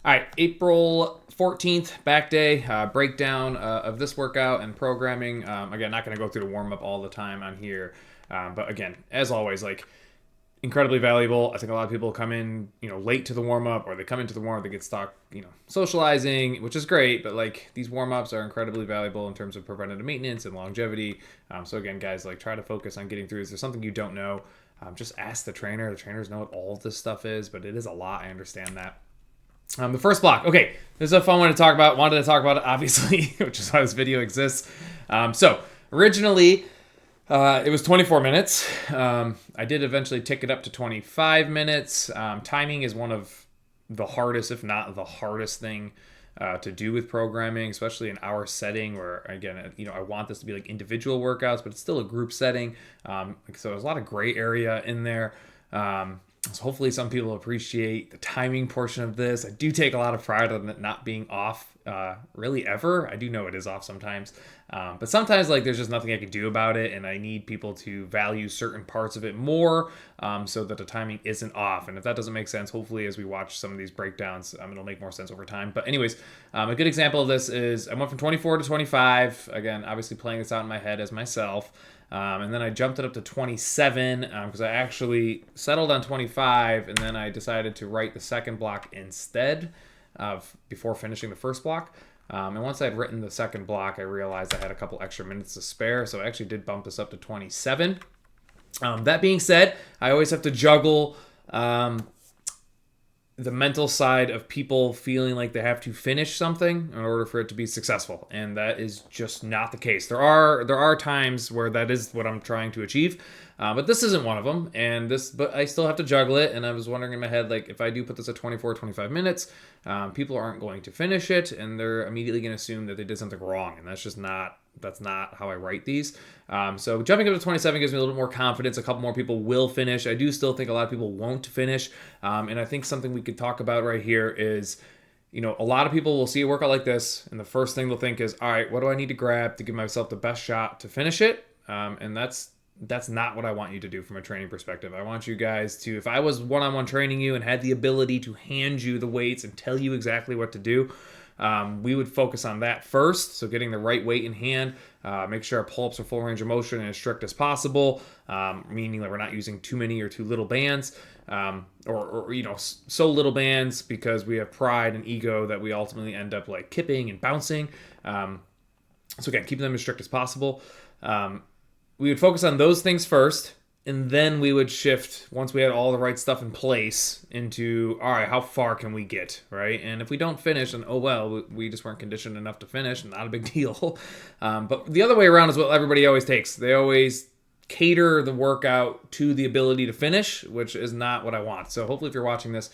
All right, April 14th, back day, breakdown of this workout and programming. Again, not going to go through the warm up all the time on here. But again, as always, like incredibly valuable. I think a lot of people come in, late to the warm up, or they come into the warm up, they get stuck, socializing, which is great. But like these warm ups are incredibly valuable in terms of preventative maintenance and longevity. So again, guys, like try to focus on getting through. Is there something you don't know? Just ask the trainer. The trainers know what all of this stuff is, but it is a lot. I understand that. The first block. Okay, this is a fun one to talk about. Wanted to talk about it, obviously, which is why this video exists. So originally, it was 24 minutes. I did eventually tick it up to 25 minutes. Timing is one of the hardest, if not the hardest thing to do with programming, especially in our setting where, again, I want this to be like individual workouts, but it's still a group setting. So there's a lot of gray area in there. So hopefully some people appreciate the timing portion of this. I do take a lot of pride on it not being off really ever. I do know it is off sometimes. But sometimes like there's just nothing I can do about it, and I need people to value certain parts of it more so that the timing isn't off. And if that doesn't make sense, hopefully as we watch some of these breakdowns, it'll make more sense over time. But anyways, a good example of this is I went from 24 to 25. Again, obviously playing this out in my head as myself. And then I jumped it up to 27 because I actually settled on 25, and then I decided to write the second block instead of before finishing the first block. And once I'd written the second block, I realized I had a couple extra minutes to spare, so I actually did bump this up to 27. That being said, I always have to juggle the mental side of people feeling like they have to finish something in order for it to be successful, and that is just not the case. There are times where that is what I'm trying to achieve, but this isn't one of them. But I still have to juggle it, and I was wondering in my head, like if I do put this at 24, 25 minutes, people aren't going to finish it, and they're immediately going to assume that they did something wrong, and that's not how I write these. So jumping up to 27 gives me a little bit more confidence. A couple more people will finish. I do still think a lot of people won't finish. And I think something we could talk about right here is, a lot of people will see a workout like this, and the first thing they'll think is, all right, what do I need to grab to give myself the best shot to finish it? And that's not what I want you to do from a training perspective. I want you guys to, if I was one-on-one training you and had the ability to hand you the weights and tell you exactly what to do, we would focus on that first. So getting the right weight in hand, make sure our pull-ups are full range of motion and as strict as possible, meaning that we're not using too many or too little bands, or so little bands because we have pride and ego that we ultimately end up like kipping and bouncing. So again, keeping them as strict as possible. We would focus on those things first, and then we would shift, once we had all the right stuff in place, into, all right, how far can we get, right? And if we don't finish, then, oh, well, we just weren't conditioned enough to finish, not a big deal. But the other way around is what everybody always takes. They always cater the workout to the ability to finish, which is not what I want. So hopefully if you're watching this,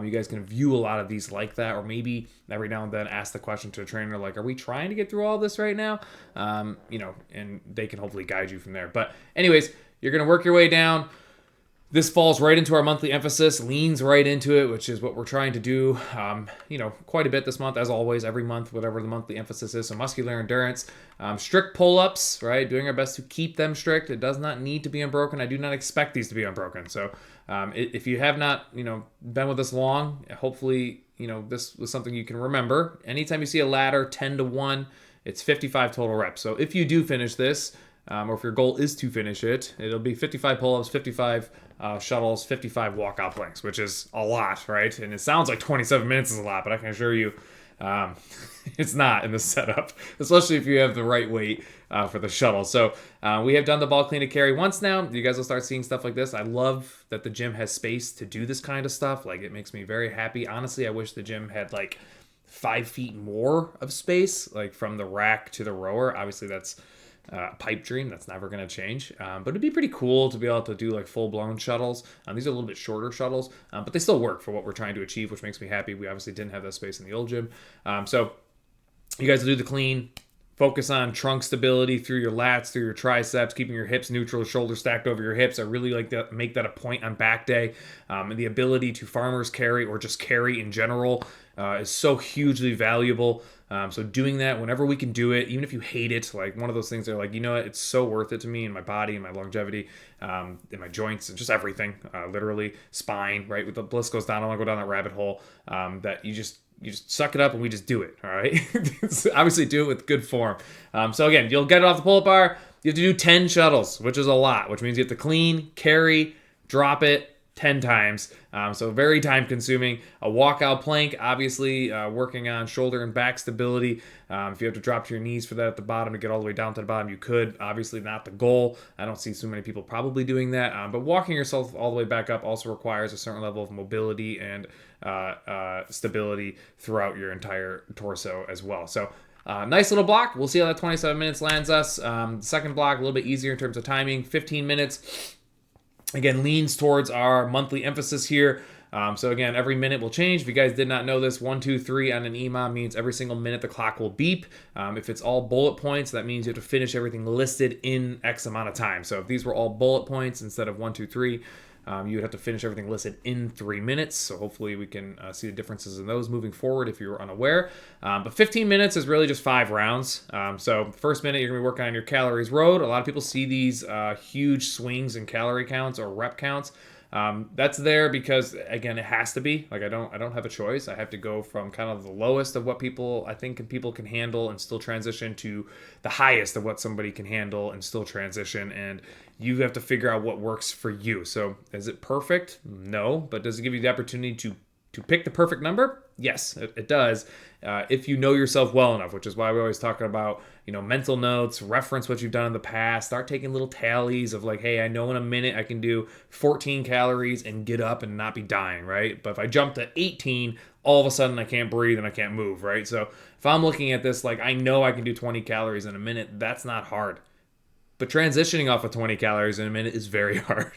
you guys can view a lot of these like that, or maybe every now and then ask the question to a trainer, like, are we trying to get through all this right now? And they can hopefully guide you from there. But anyways, you're going to work your way down. This falls right into our monthly emphasis, leans right into it, which is what we're trying to do, quite a bit this month, as always, every month, whatever the monthly emphasis is. So muscular endurance, strict pull-ups, right? Doing our best to keep them strict. It does not need to be unbroken. I do not expect these to be unbroken. So if you have not, been with us long, hopefully, this was something you can remember. Anytime you see a ladder, 10 to 1, it's 55 total reps. So if you do finish this, or if your goal is to finish it, it'll be 55 pull-ups, 55 shuttles, 55 walkout planks, which is a lot, right? And it sounds like 27 minutes is a lot, but I can assure you it's not in the setup, especially if you have the right weight for the shuttle. So we have done the ball clean to carry once now. You guys will start seeing stuff like this. I love that the gym has space to do this kind of stuff. Like, it makes me very happy. Honestly, I wish the gym had like 5 feet more of space, like from the rack to the rower. Obviously, that's pipe dream. That's never going to change. But it'd be pretty cool to be able to do like full-blown shuttles. These are a little bit shorter shuttles, but they still work for what we're trying to achieve, which makes me happy. We obviously didn't have that space in the old gym. So you guys will do the clean. Focus on trunk stability through your lats, through your triceps, keeping your hips neutral, shoulders stacked over your hips. I really like to make that a point on back day. And the ability to farmers carry, or just carry in general, is so hugely valuable. So doing that whenever we can do it, even if you hate it, like one of those things that are like, it's so worth it to me and my body and my longevity, in my joints and just everything, literally spine, right? With the list goes down, I don't want to go down that rabbit hole, that you just suck it up and we just do it. All right. So obviously do it with good form. So again, you'll get it off the pull-up bar. You have to do 10 shuttles, which is a lot, which means you have to clean, carry, drop it 10 times. So very time consuming. A walkout plank, obviously working on shoulder and back stability. If you have to drop to your knees for that at the bottom to get all the way down to the bottom, you could. Obviously not the goal. I don't see so many people probably doing that. But walking yourself all the way back up also requires a certain level of mobility and stability throughout your entire torso as well. So nice little block. We'll see how that 27 minutes lands us. Second block, a little bit easier in terms of timing. 15 minutes. Again, leans towards our monthly emphasis here. So again, every minute will change. If you guys did not know this, 1, 2, 3 on an EMOM means every single minute the clock will beep. If it's all bullet points, that means you have to finish everything listed in X amount of time. So if these were all bullet points instead of 1, 2, 3, you would have to finish everything listed in 3 minutes. So hopefully we can see the differences in those moving forward if you were unaware. But 15 minutes is really just 5 rounds. So first minute, you're going to be working on your calories road. A lot of people see these huge swings in calorie counts or rep counts. That's there because, again, it has to be. Like I don't have a choice. I have to go from kind of the lowest of what people can handle and still transition to the highest of what somebody can handle and still transition. And you have to figure out what works for you. So is it perfect? No. But does it give you the opportunity to pick the perfect number? Yes, it does. If you know yourself well enough, which is why we're always talking about, mental notes, reference what you've done in the past, start taking little tallies of like, hey, I know in a minute I can do 14 calories and get up and not be dying, right? But if I jump to 18, all of a sudden I can't breathe and I can't move, right? So if I'm looking at this, like I know I can do 20 calories in a minute, that's not hard. But transitioning off of 20 calories in a minute is very hard,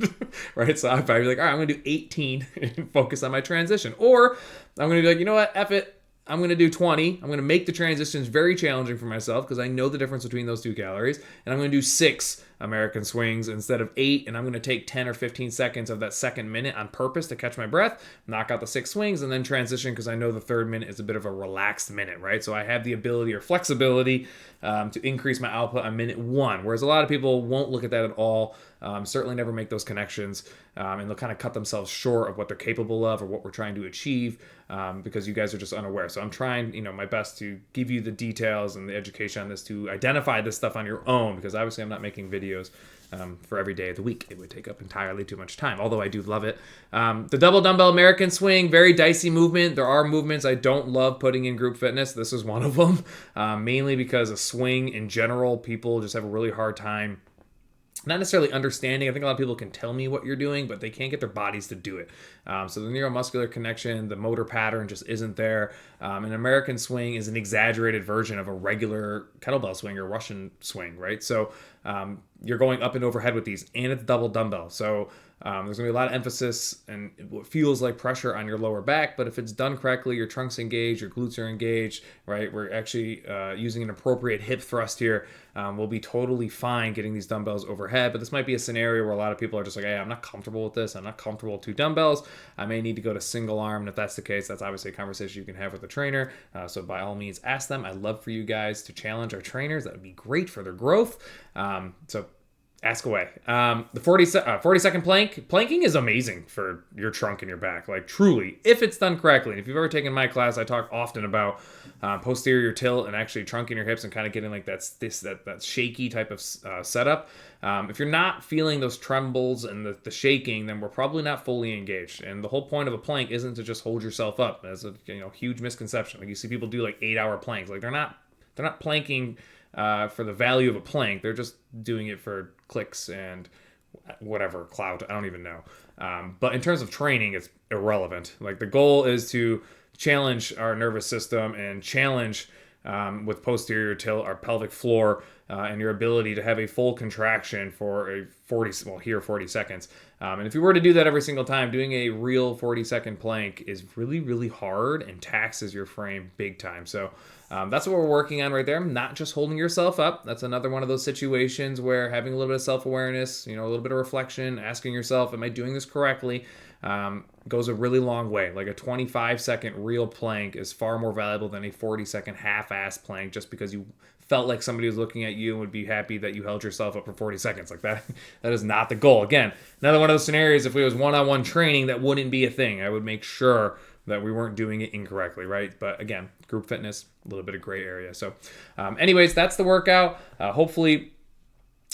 right? So I'd probably be like, all right, I'm going to do 18 and focus on my transition. Or I'm going to be like, you know what, F it. I'm going to do 20. I'm going to make the transitions very challenging for myself because I know the difference between those 2 calories. And I'm going to do 6 American swings instead of 8. And I'm going to take 10 or 15 seconds of that second minute on purpose to catch my breath, knock out the 6 swings, and then transition because I know the third minute is a bit of a relaxed minute, right? So I have the ability or flexibility to increase my output on minute 1. Whereas a lot of people won't look at that at all. Certainly never make those connections. And they'll kind of cut themselves short of what they're capable of or what we're trying to achieve because you guys are just unaware. So I'm trying, my best to give you the details and the education on this to identify this stuff on your own because obviously I'm not making videos for every day of the week. It would take up entirely too much time, although I do love it. The double dumbbell American swing, very dicey movement. There are movements I don't love putting in group fitness. This is one of them, mainly because a swing in general, people just have a really hard time not necessarily understanding. I think a lot of people can tell me what you're doing, but they can't get their bodies to do it. So the neuromuscular connection, the motor pattern just isn't there. An American swing is an exaggerated version of a regular kettlebell swing or Russian swing, right? So you're going up and overhead with these, and it's double dumbbell. So there's going to be a lot of emphasis and what feels like pressure on your lower back, but if it's done correctly, your trunk's engaged, your glutes are engaged, right? We're actually using an appropriate hip thrust here. We'll be totally fine getting these dumbbells overhead, but this might be a scenario where a lot of people are just like, hey, I'm not comfortable with this. I'm not comfortable with 2 dumbbells. I may need to go to single arm. And if that's the case, that's obviously a conversation you can have with the trainer. So by all means, ask them. I'd love for you guys to challenge our trainers. That would be great for their growth. So ask away. The 40-second plank. Planking is amazing for your trunk and your back. Like truly, if it's done correctly. And if you've ever taken my class, I talk often about posterior tilt and actually trunking your hips and kind of getting like that shaky type of setup. If you're not feeling those trembles and the shaking, then we're probably not fully engaged. And the whole point of a plank isn't to just hold yourself up. That's a huge misconception. Like you see people do like 8-hour planks. Like they're not planking for the value of a plank. They're just doing it for clicks and whatever clout. I don't even know. But in terms of training, it's irrelevant. Like the goal is to challenge our nervous system and challenge with posterior tilt our pelvic floor and your ability to have a full contraction for a 40 seconds. And if you were to do that every single time, doing a real 40-second plank is really, really hard and taxes your frame big time. So that's what we're working on right there. Not just holding yourself up. That's another one of those situations where having a little bit of self-awareness, a little bit of reflection, asking yourself, am I doing this correctly? Goes a really long way. Like a 25-second real plank is far more valuable than a 40-second half-ass plank just because you felt like somebody was looking at you and would be happy that you held yourself up for 40 seconds. Like that is not the goal. Again, another one of those scenarios, if it was one-on-one training, that wouldn't be a thing. I would make sure that we weren't doing it incorrectly, right? But again, group fitness, a little bit of gray area. So, anyways, that's the workout. Hopefully,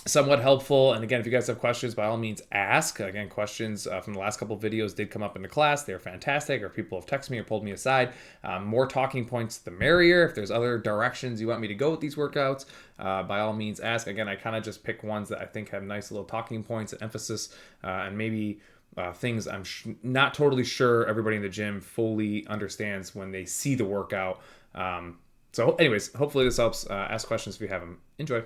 somewhat helpful. And again, if you guys have questions, by all means ask. Again, questions from the last couple of videos did come up in the class. They're fantastic, or people have texted me or pulled me aside. More talking points, the merrier. If there's other directions you want me to go with these workouts, by all means ask. Again, I kind of just pick ones that I think have nice little talking points and emphasis, and maybe things I'm not totally sure everybody in the gym fully understands when they see the workout. So anyways, hopefully this helps. Ask questions if you have them. Enjoy.